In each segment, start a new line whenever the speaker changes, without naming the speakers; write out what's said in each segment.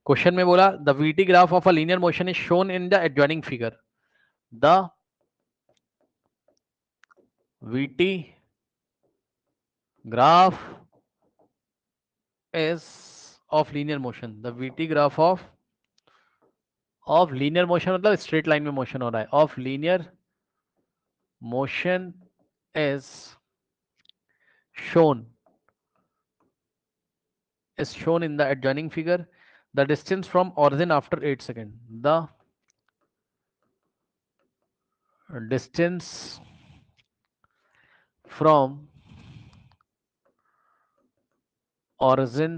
Question में बोला the VT graph of a linear motion is shown in the adjoining figure. The VT graph is of linear motion, the vt graph of linear motion मतलब straight line में motion हो रहा है, of linear motion is shown in the adjoining figure. The distance from origin after 8 seconds, the distance from origin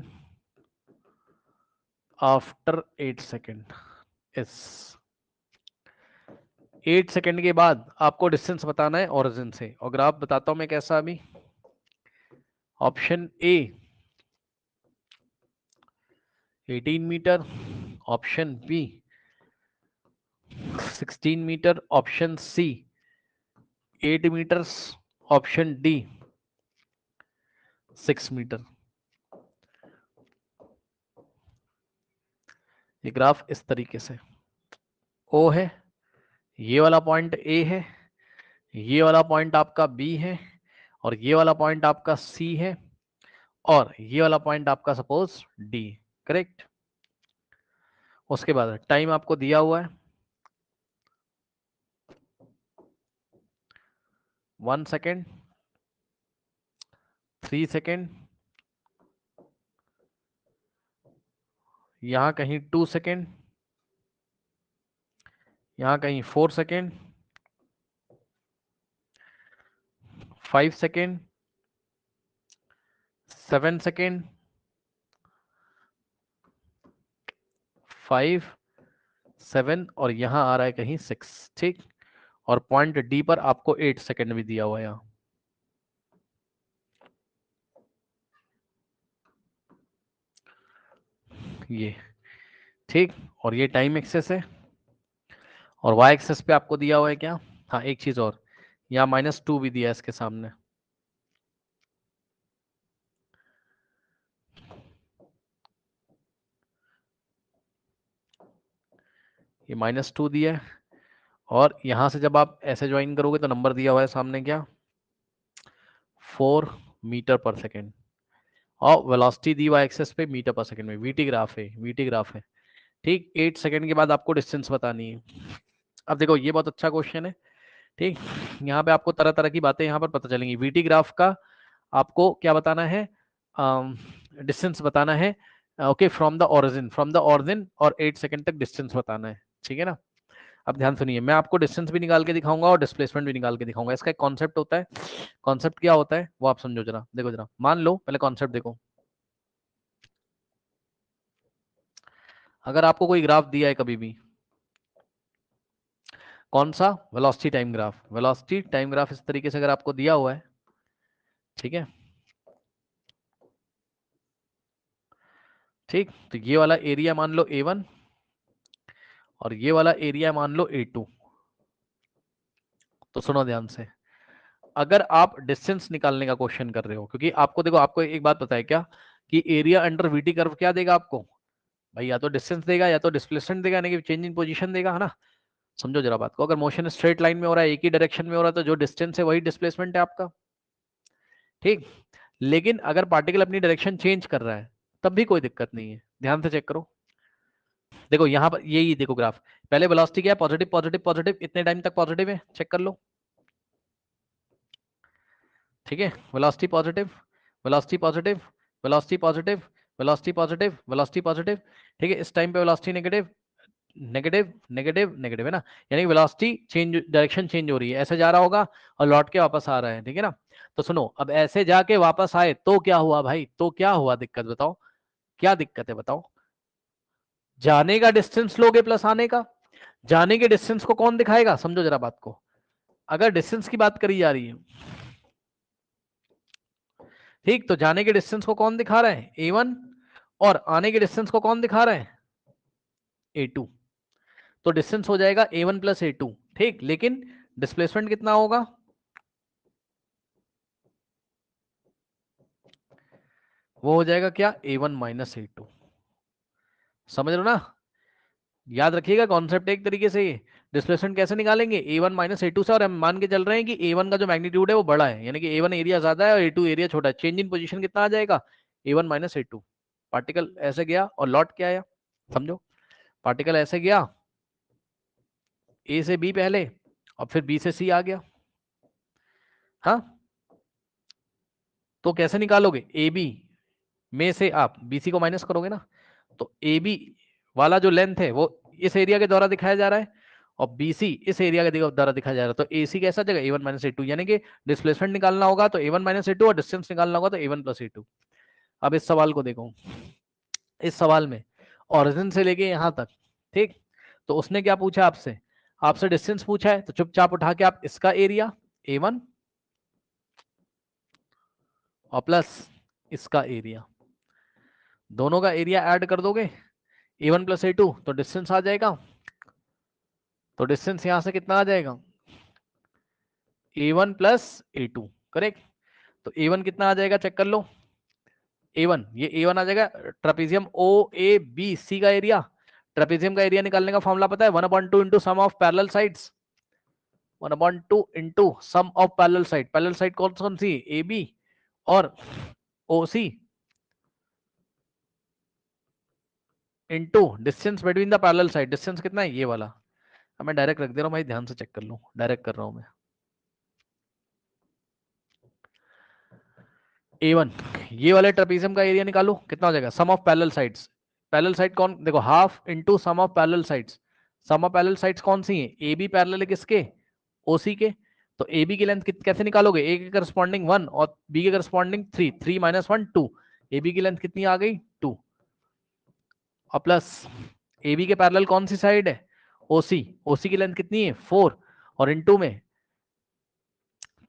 after 8 second इस 8 second के बाद आपको distance बताना है ओरिजिन से, और ग्राफ बताता हूं मैं कैसा। अभी option A 18 metre, option B 16 metre, option C 8 metres, option D 6 metre. ये ग्राफ इस तरीके से ओ है, ये वाला पॉइंट ए है, ये वाला पॉइंट आपका बी है, और ये वाला पॉइंट आपका सी है, और ये वाला पॉइंट आपका सपोज डी। करेक्ट। उसके बाद टाइम आपको दिया हुआ है 1 सेकेंड, 3 सेकेंड, यहां कहीं 2 सेकेंड, यहां कहीं 4 सेकेंड, 5 सेकेंड, 7 सेकेंड, 5 7, और यहां आ रहा है कहीं 6। ठीक। और पॉइंट डी पर आपको 8 सेकेंड भी दिया हुआ है यहां। ये ठीक। और ये टाइम एक्सेस है, और वाई एक्सेस पे आपको दिया हुआ है क्या, हाँ एक चीज और, यहाँ -2 भी दिया है इसके सामने। ये -2 दिया है, और यहां से जब आप ऐसे ज्वाइन करोगे तो नंबर दिया हुआ है सामने क्या, 4 मीटर पर सेकेंड, और वेलोसिटी दी वाई एक्सेस पे मीटर पर सेकेंड में। वीटी ग्राफ है, वीटी ग्राफ है। ठीक। 8 सेकेंड के बाद आपको डिस्टेंस बतानी है। अब देखो ये बहुत अच्छा क्वेश्चन है। ठीक। यहाँ पे आपको तरह तरह की बातें यहाँ पर पता चलेंगी। वीटी ग्राफ का आपको क्या बताना है, डिस्टेंस बताना है। ओके, फ्रॉम द ओरिजिन, और 8 सेकंड तक डिस्टेंस बताना है। ठीक है ना। अब ध्यान सुनिए, मैं आपको डिस्टेंस भी निकाल के दिखाऊंगा और डिस्प्लेसमेंट भी निकाल के दिखाऊंगा। इसका एक कॉन्सेप्ट होता है। कॉन्सेप्ट क्या होता है वो आप समझो जरा। देखो जरा, मान लो पहले कॉन्सेप्ट देखो। अगर आपको कोई ग्राफ दिया है कभी भी, कौन सा, velocity time graph, velocity time graph इस तरीके से अगर आपको दिया हुआ है, ठीक है, ठीक, तो ये वाला एरिया मान लो A1, और ये वाला एरिया मान लो A2। तो सुनो ध्यान से, अगर आप डिस्टेंस निकालने का क्वेश्चन कर रहे हो, क्योंकि आपको देखो, आपको एक बात पता है क्या, कि एरिया अंडर वीटी कर्व क्या देगा आपको भाई, या तो डिस्टेंस देगा या तो डिस्प्लेसमेंट देगा, यानी कि चेंज इन पोजीशन देगा, है ना। समझो जरा बात को, अगर मोशन स्ट्रेट लाइन में हो रहा है, एक ही डायरेक्शन में हो रहा है, तो जो डिस्टेंस है वही डिस्प्लेसमेंट है आपका। ठीक। लेकिन अगर पार्टिकल अपनी डायरेक्शन चेंज कर रहा है तब भी कोई दिक्कत नहीं है। ध्यान से चेक करो, देखो यहां पर यही देखो ग्राफ, पहले वेलोसिटी क्या है, पॉजिटिव पॉजिटिव पॉजिटिव, इतने टाइम तक पॉजिटिव है, चेक कर लो। ठीक है, velocity positive, velocity positive, velocity positive, velocity positive, velocity positive. ठीक है, इस टाइम पे velocity negative, negative negative negative, है ना। यानी वेलोसिटी चेंज, डायरेक्शन चेंज हो रही है, ऐसे जा रहा होगा और लौट के वापस आ रहा है। ठीक है ना। तो सुनो, अब ऐसे जाके वापस आए तो क्या हुआ भाई, तो क्या हुआ, दिक्कत बताओ, क्या दिक्कत है बताओ। जाने का डिस्टेंस लोगे प्लस आने का, जाने के डिस्टेंस को कौन दिखाएगा, समझो जरा बात को। अगर डिस्टेंस की बात करी जा रही है, ठीक, तो जाने के डिस्टेंस को कौन दिखा रहा है, A1, और आने के डिस्टेंस को कौन दिखा रहा है, A2। तो डिस्टेंस हो जाएगा A1 प्लस A2। ठीक, लेकिन डिस्प्लेसमेंट कितना होगा, वो हो जाएगा क्या, A1 माइनस A2। समझ रहे हो ना? याद रखिएगा कॉन्सेप्ट एक तरीके से। डिस्प्लेसमेंट कैसे निकालेंगे, A1 माइनस A2 से, और हम मान के चल रहे हैं कि A1 का जो मैग्नीट्यूड है वो बड़ा है, यानी कि A1 एरिया ज्यादा है और A2 एरिया छोटा है। चेंज इन पोजीशन कितना आ जाएगा, A1 माइनस A2। पार्टिकल ऐसे गया और लौट के आया, समझो। पार्टिकल ऐसे गया A से B पहले और फिर B से C आ गया। हाँ, तो कैसे निकालोगे, AB में से आप BC को माइनस करोगे ना, तो AB वाला जो लेंथ है वो इस एरिया के द्वारा दिखाया जा रहा है और BC इस एरिया के द्वारा दिखाया जा रहा है। तो AC कैसा जगह, A1 माइनस A2, यानी कि डिस्प्लेसमेंट निकालना होगा तो A1 माइनस A2 और डिस्टेंस निकालना होगा तो A1 प्लस A2। अब इस सवाल को देखो, इस सवाल में ओरिजिन से लेके यहां तक, ठीक, तो उसने क्या पूछा आपसे, आपसे डिस्टेंस पूछा है, तो चुपचाप उठा के आप इसका एरिया A1 और प्लस इसका एरिया, दोनों का एरिया ऐड कर दोगे A1 प्लस A2, तो डिस्टेंस आ जाएगा। तो डिस्टेंस यहां से कितना आ जाएगा, A1 प्लस A2, करेक्ट। तो A1 कितना आ जाएगा, चेक कर लो। A1, ये A1 आ जाएगा, ट्रेपेजियम OABC का एरिया। ट्रेपेजियम का एरिया निकालने का फॉर्मूला पता है, 1/2 into sum of parallel sides, 1/2 into sum of parallel side. Parallel side कौन कौन सी, AB और OC, into distance between the parallel side. Distance कितना है, ये वाला। अब मैं डायरेक्ट रख दे रहा हूँ भाई, ध्यान से चेक कर लो, डायरेक्ट कर रहा हूँ मैं। A1, ये वाले ट्रेपेजियम का एरिया निकालो, कितना हो जाएगा, sum of parallel sides. Parallel side कौन, देखो half into sum of parallel sides. Sum of parallel sides कौन सी है, AB पैरेलल है किसके, OC के। तो AB की लेंथ कैसे निकालोगे, A के करस्पॉन्डिंग 1 और B के करस्पॉन्डिंग 3, 3 माइनस 1 2। AB की लेंथ कितनी आ गई, 2, और प्लस AB के पैरेलल कौन सी साइड है, OC। OC की लेंथ कितनी है, 4, और इनटू में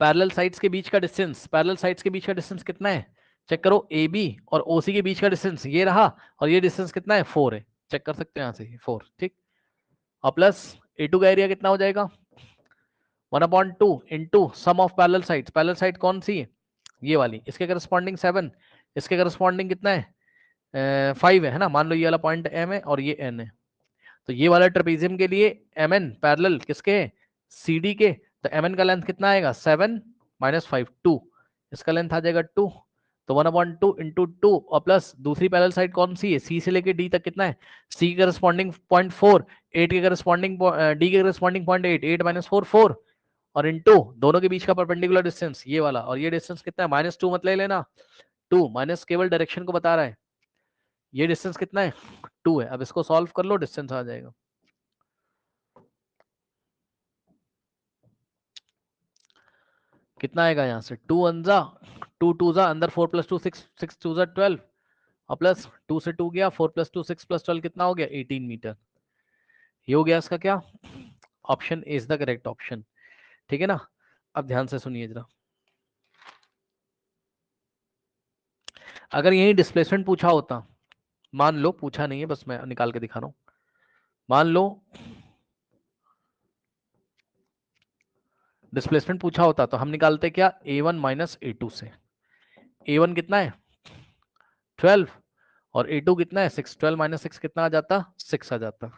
पैरेलल साइड्स के बीच का डिस्टेंस, पैरेलल साइड्स के बीच का डिस्टेंस कितना है, चेक करो। AB और OC के बीच का डिस्टेंस ये रहा, और ये डिस्टेंस कितना है, 4 है, चेक कर सकते हैं यहां से, 4, ठीक। और प्लस A2 का एरिया कितना हो जाएगा, 1/2 into sum of parallel sides. Parallel side कौन सी है, ये वाली, इसके करस्पॉन्डिंग 7, इसके करस्पॉन्डिंग कितना है, 5 है ना, मान लो ये वाला पॉइंट M है और ये N है। तो ये वाला ट्रेपेजियम के लिए MN पैरेलल किसके है, CD के। तो MN का लेंथ कितना आएगा, 7 माइनस 5 2, इसका लेंथ आ जाएगा 2। तो 1/2 इंटू 2 और प्लस दूसरी पैरेलल साइड कौन सी है, C से लेके D तक कितना है, C के करस्पॉन्डिंग 0.4, 8 के करस्पॉन्डिंग D के करस्पॉन्डिंग 0.8, 8 माइनस 4 4, और इनटू दोनों के बीच का परपेंडिकुलर डिस्टेंस ये वाला, और ये डिस्टेंस कितना है, -2 मत ले लेना, 2 माइनस केवल डायरेक्शन को बता रहा है। ये डिस्टेंस कितना है, 2 है। अब इसको सॉल्व कर लो, डिस्टेंस आ जाएगा। कितना आएगा यहाँ से, 2 1 जा 2 2 जा, अंदर 4 + 2 6, 6 2 जा 12, और प्लस 2 से 2 गया, 4 + 2 6 + 12 कितना हो गया, 18 मीटर। ये हो गया इसका क्या, option is the correct option, ठीक है ना। अब ध्यान से सुनिए जरा, अगर यही डिस्प्लेसमेंट पूछा होता, मान लो पूछा नहीं है, बस मैं निकाल के दिखा रहा हूं, मान लो डिस्प्लेसमेंट पूछा होता तो हम निकालते क्या, A1 माइनस A2 से। A1 कितना है, 12, और A2 कितना है, 6, 12 माइनस 6 कितना आ जाता, 6 आ जाता,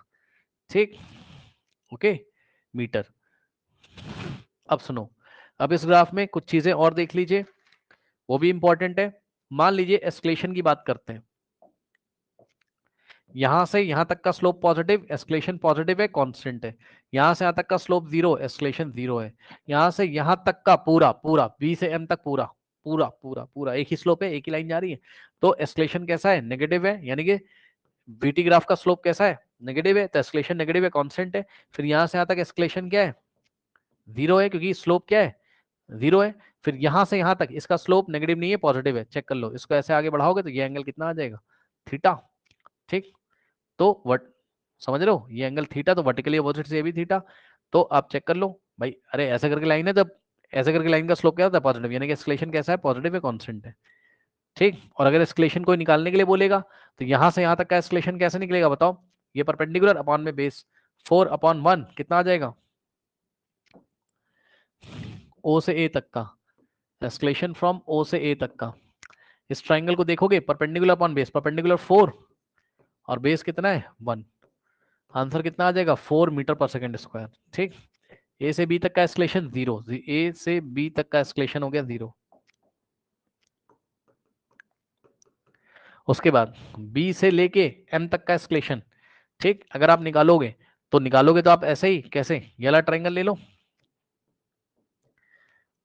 ठीक, ओके, मीटर। अब सुनो, अब इस ग्राफ में कुछ चीजें और देख लीजिए, वो भी इंपॉर्टेंट है। मान लीजिए एस्केलेशन की बात करते हैं, यहां से यहां तक का स्लोप पॉजिटिव, एस्केलेशन पॉजिटिव है, कांस्टेंट है। यहां से यहां तक का स्लोप 0, एस्केलेशन 0 है। यहां से यहां तक का पूरा पूरा B से M तक पूरा पूरा पूरा पूरा एक ही स्लोप है, एक ही लाइन जा रही है, तो एस्केलेशन कैसा है, नेगेटिव है, यानी कि VT ग्राफ का स्लोप कैसा है, नेगेटिव है, तो एस्केलेशन नेगेटिव है, कांस्टेंट है। फिर यहां से यहां तक एस्केलेशन क्या है, 0 है, क्योंकि स्लोप क्या है, 0 है। फिर यहां से यहां तक इसका स्लोप नेगेटिव नहीं है, पॉजिटिव है, चेक कर लो। इसको ऐसे आगे बढ़ाओगे तो ये एंगल कितना आ जाएगा, थीटा, ठीक। तो वट समझ रहे हो, ये एंगल थीटा, तो वर्टिकली अपोजिट से ये भी थीटा। तो आप चेक कर लो भाई, अरे ऐसे करके लाइन है, जब ऐसे करके लाइन का स्लोप क्या होता है, पॉजिटिव, यानी कि एस्केलेशन कैसा है, पॉजिटिव है, कांस्टेंट है, ठीक। और अगर एस्केलेशन को निकालने के लिए बोलेगा तो यहां से यहां तक का एस्केलेशन कैसे निकलेगा बताओ, ये परपेंडिकुलर अपॉन में बेस, 4/1 कितना आ जाएगा, O से A तक का एस्केलेशन, फ्रॉम O से A तक का। इस ट्राइंगल को देखोगे, परपेंडिकुलर अपॉन बेस, परपेंडिकुलर 4 और बेस कितना है 1। आंसर कितना आ जाएगा 4 मीटर पर सेकेंड स्क्वायर। ठीक, ए से बी तक का एस्केलेशन 0, ए से बी तक का एस्केलेशन हो गया 0। उसके बाद बी से लेके एम तक का एस्केलेशन, ठीक, अगर आप निकालोगे तो आप ऐसे ही, कैसे, ये वाला ट्रायंगल ले लो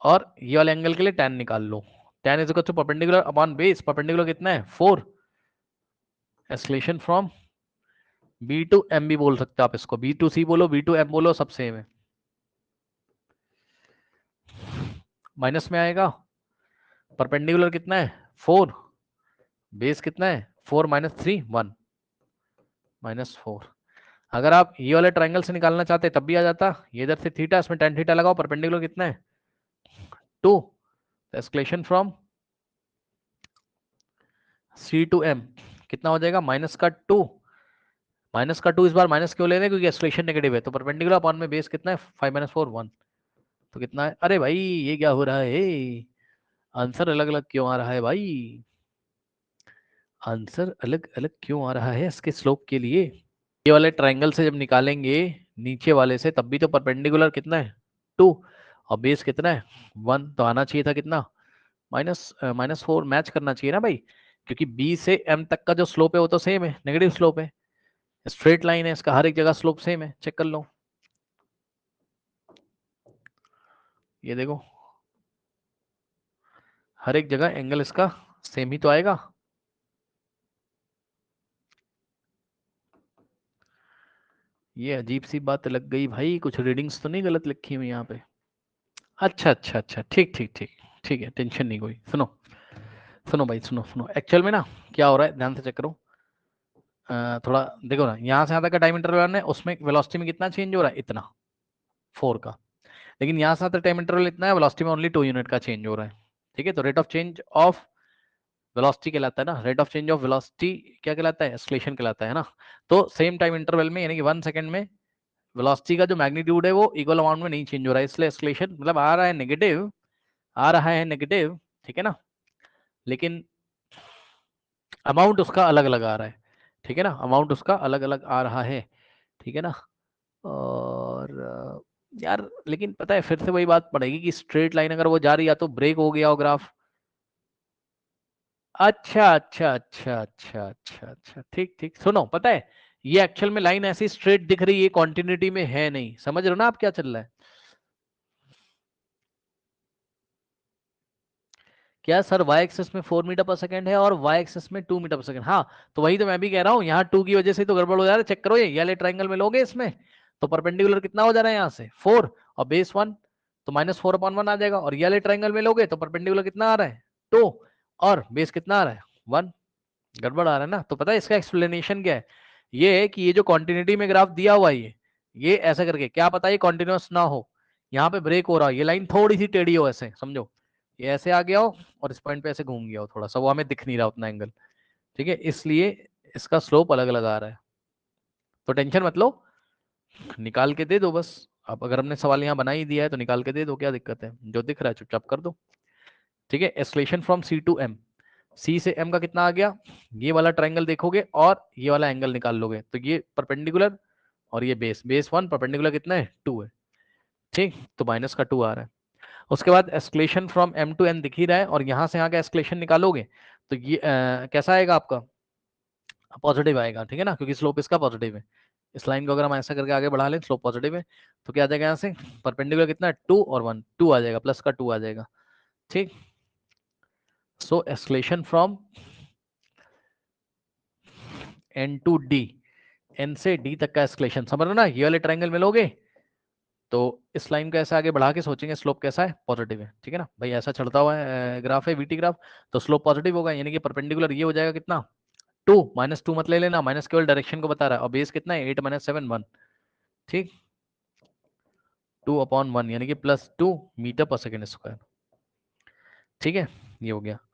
और ये वाले एंगल के लिए tan निकाल लो। tan is equal to perpendicular upon base, perpendicular कितना है 4, escalation from B to M भी बोल सकते हो आप इसको, बी टू सी बोलो, बी टू एम बोलो, सब सेम है। माइनस में आएगा, परपेंडिकुलर कितना है 4, बेस कितना है 4 माइनस 3 1, -4। अगर आप ये वाले ट्रायंगल से निकालना चाहते तब भी आ जाता, ये इधर से थीटा, इसमें tan थीटा लगाओ, परपेंडिकुलर कितना है 2, escalation from C to M कितना हो जाएगा -2, -2 इस बार माइनस क्यों ले रहे हैं, क्योंकि एस्केलेशन नेगेटिव है, तो परपेंडिकुलर अपॉन में बेस कितना है 5 - 4 1, तो कितना है, अरे भाई ये क्या हो रहा है, आंसर अलग अलग क्यों आ रहा है भाई, आंसर अलग अलग क्यों आ रहा है इसके स्लोप के लिए। ये वाले ट्रायंगल से जब निकालेंगे नीचे वाले से, तब भी तो परपेंडिकुलर कितना है 2 और बेस कितना है 1, तो आना चाहिए था कितना -4, मैच करना चाहिए ना भाई, क्योंकि बी से एम तक का जो स्लोप है वो तो सेम है, नेगेटिव स्लोप है, स्ट्रेट लाइन है, इसका हर एक जगह स्लोप सेम है, चेक कर लो। ये देखो हर एक जगह एंगल इसका सेम ही तो आएगा। ये अजीब सी बात लग गई भाई, कुछ रीडिंग्स तो नहीं गलत लिखी हुई यहाँ पे। अच्छा अच्छा अच्छा, ठीक ठीक ठीक, ठीक है, टेंशन नहीं कोई। सुनो सुनो भाई, सुनो सुनो, एक्चुअल में ना क्या हो रहा है, ध्यान से चेक करो। थोड़ा देखो ना, यहाँ से यहाँ तक का टाइम इंटरवल है, उसमें वेलोसिटी में कितना चेंज हो रहा है, इतना 4 का, लेकिन यहाँ से यहाँ तक टाइम इंटरवल इतना है, वेलोसिटी में ओनली 2 यूनिट का चेंज हो रहा है। ठीक है, तो rate of change of velocity कहलाता है ना, rate of change of velocity क्या कहलाता है, एक्सेलरेशन कहलाता है ना। तो सेम टाइम इंटरवल में, यानी कि 1 सेकंड में वेलोसिटी का जो मैग्नीट्यूड है वो इक्वल अमाउंट में नहीं चेंज हो रहा है, इसलिए एक्सेलरेशन मतलब आ रहा है नेगेटिव, आ रहा है नेगेटिव, ठीक है ना, लेकिन अमाउंट उसका अलग अलग आ रहा है, ठीक है ना, अमाउंट उसका अलग अलग आ रहा है, ठीक है ना। और यार लेकिन पता है फिर से वही बात पड़ेगी कि स्ट्रेट लाइन अगर वो जा रही, या तो ब्रेक हो गया हो ग्राफ। अच्छा अच्छा अच्छा अच्छा अच्छा अच्छा, ठीक ठीक, सुनो, पता है ये एक्चुअल में लाइन ऐसी स्ट्रेट दिख रही है, कॉन्टिन्यूटी में है नहीं, समझ रहे हो ना आप क्या चल रहा है। क्या सर, वाई एक्सेस में 4 मीटर पर सेकंड है और वाई एक्सेस में 2 मीटर पर सेकंड, हाँ तो वही तो मैं भी कह रहा हूँ, यहाँ 2 की वजह से तो गड़बड़ हो जा रहा है, चेक करो, ये वाले ट्राइंगल में लोगे इसमें, तो परपेंडिकुलर कितना हो जा रहा है यहाँ से 4 और बेस 1, तो -4/1 आ जाएगा, और ये वाले ट्राइंगल में लोगे तो परपेंडिकुलर कितना आ रहा है 2 और बेस कितना आ रहा है 1, गड़बड़ आ रहा है ना। तो पता है इसका एक्सप्लेनेशन क्या है, ये है कि ये जो कॉन्टिन्यूटी में ग्राफ दिया हुआ है, ये ऐसा करके, क्या पता ये कॉन्टिन्यूस ना हो, यहाँ पे ब्रेक हो रहा है, ये लाइन थोड़ी सी टेढ़ी हो, ऐसे समझो, ये ऐसे आ गया हो और इस पॉइंट पे ऐसे घूम गया हो थोड़ा सा, वो हमें दिख नहीं रहा उतना एंगल, ठीक है, इसलिए इसका स्लोप अलग अलग आ रहा है। तो टेंशन मत लो, निकाल के दे दो बस, अब अगर हमने सवाल यहाँ बना ही दिया है तो निकाल के दे दो, क्या दिक्कत है, जो दिख रहा है चुपचाप कर दो। ठीक है, escalation from C to M, C से एम का कितना आ गया, ये वाला ट्राइंगल देखोगे और ये वाला एंगल निकाल लोगे, तो ये परपेंडिकुलर और ये बेस, बेस 1, परपेंडिकुलर कितना है 2 है, ठीक, तो -2 आ रहा है। उसके बाद escalation from M to N दिख ही रहा है, और यहाँ से यहाँ का एस्केलेशन निकालोगे तो ये कैसा आएगा आपका, पॉजिटिव आएगा, ठीक है ना, क्योंकि स्लोप इसका पॉजिटिव है। इस लाइन को अगर हम ऐसा करके आगे बढ़ा लें, स्लोप पॉजिटिव है, तो क्या आ जाएगा यहाँ से, परपेंडिकुलर कितना है 2 और 1, 2 आ जाएगा, प्लस का 2 आ जाएगा, ठीक। So escalation from N to D, N से डी तक का एस्केलेशन, समझ रहे हो ना, ये वाले ट्राइंगल में लोगे तो इस लाइन को ऐसे आगे बढ़ा के सोचेंगे स्लोप कैसा है, पॉजिटिव है, ठीक है ना भाई, ऐसा चढ़ता हुआ है ग्राफ है वीटी ग्राफ, तो स्लोप पॉजिटिव होगा, यानी कि परपेंडिकुलर ये हो जाएगा कितना 2, -2 मत ले लेना, माइनस केवल डायरेक्शन को बता रहा है, और बेस कितना है 8 - 7 1, ठीक, 2/1 यानी कि +2 मीटर पर सेकेंड स्क्वायर, ठीक है, ये हो गया। अब